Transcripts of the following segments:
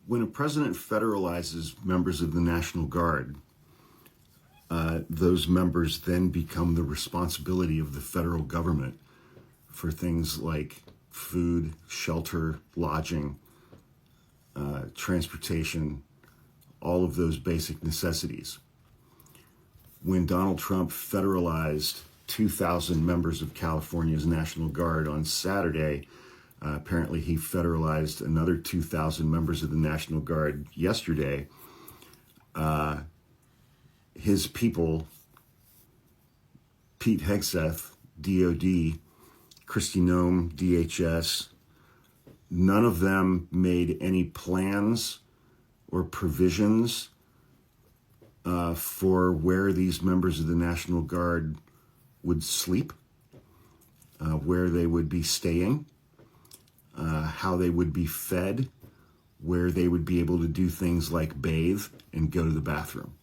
When a president federalizes members of the National Guard, those members then become the responsibility of the federal government for things like food, shelter, lodging, transportation, all of those basic necessities. When Donald Trump federalized 2,000 members of California's National Guard on Saturday, apparently he federalized another 2,000 members of the National Guard yesterday. His people, Pete Hegseth, DOD, Kristi Noem, DHS, none of them made any plans or provisions for where these members of the National Guard would sleep, where they would be staying, how they would be fed, where they would be able to do things like bathe and go to the bathroom,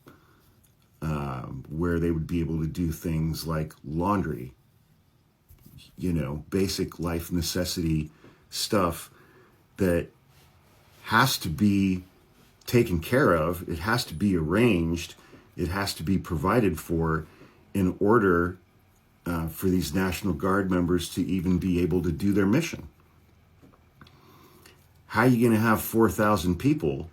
where they would be able to do things like laundry, basic life necessity stuff that has to be taken care of. It has to be arranged. It has to be provided for in order for these National Guard members to even be able to do their mission. How are you going to have 4,000 people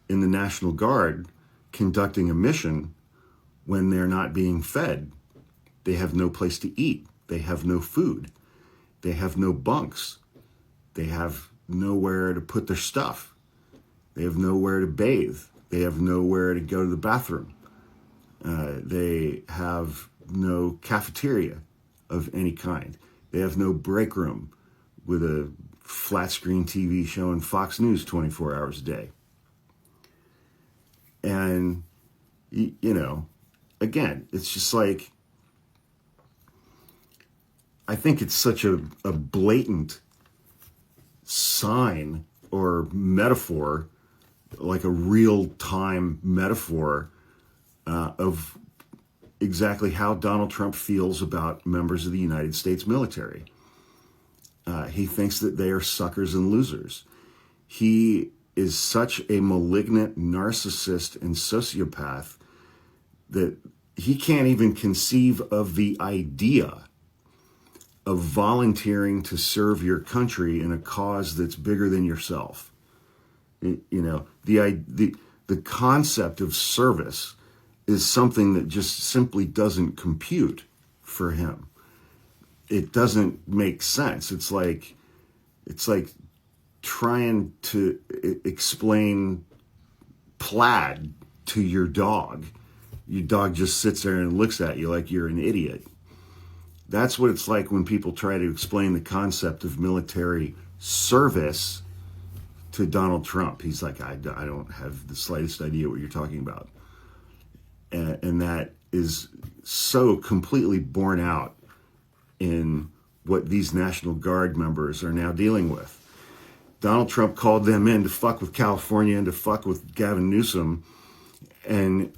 in the National Guard conducting a mission when they're not being fed? They have no place to eat. They have no food. They have no bunks. They have nowhere to put their stuff. They have nowhere to bathe. They have nowhere to go to the bathroom. They have no cafeteria of any kind. They have no break room with a flat screen TV showing Fox News 24 hours a day. And, again, it's just like, I think it's such a blatant sign or metaphor, like a real-time metaphor of exactly how Donald Trump feels about members of the United States military. He thinks that they are suckers and losers. He is such a malignant narcissist and sociopath that he can't even conceive of the idea of volunteering to serve your country in a cause that's bigger than yourself. The concept of service is something that just simply doesn't compute for him. It doesn't make sense. It's like trying to explain plaid to your dog. Your dog just sits there and looks at you like you're an idiot. That's what it's like when people try to explain the concept of military service to Donald Trump. He's like, I don't have the slightest idea what you're talking about. And that is so completely borne out in what these National Guard members are now dealing with. Donald Trump called them in to fuck with California and to fuck with Gavin Newsom, and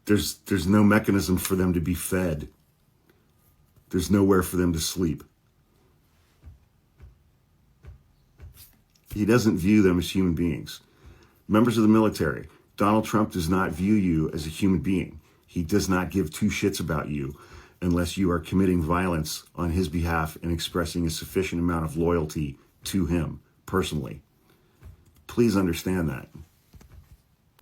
there's no mechanism for them to be fed. There's nowhere for them to sleep. He doesn't view them as human beings. Members of the military, Donald Trump does not view you as a human being. He does not give two shits about you unless you are committing violence on his behalf and expressing a sufficient amount of loyalty to him personally. Please understand that.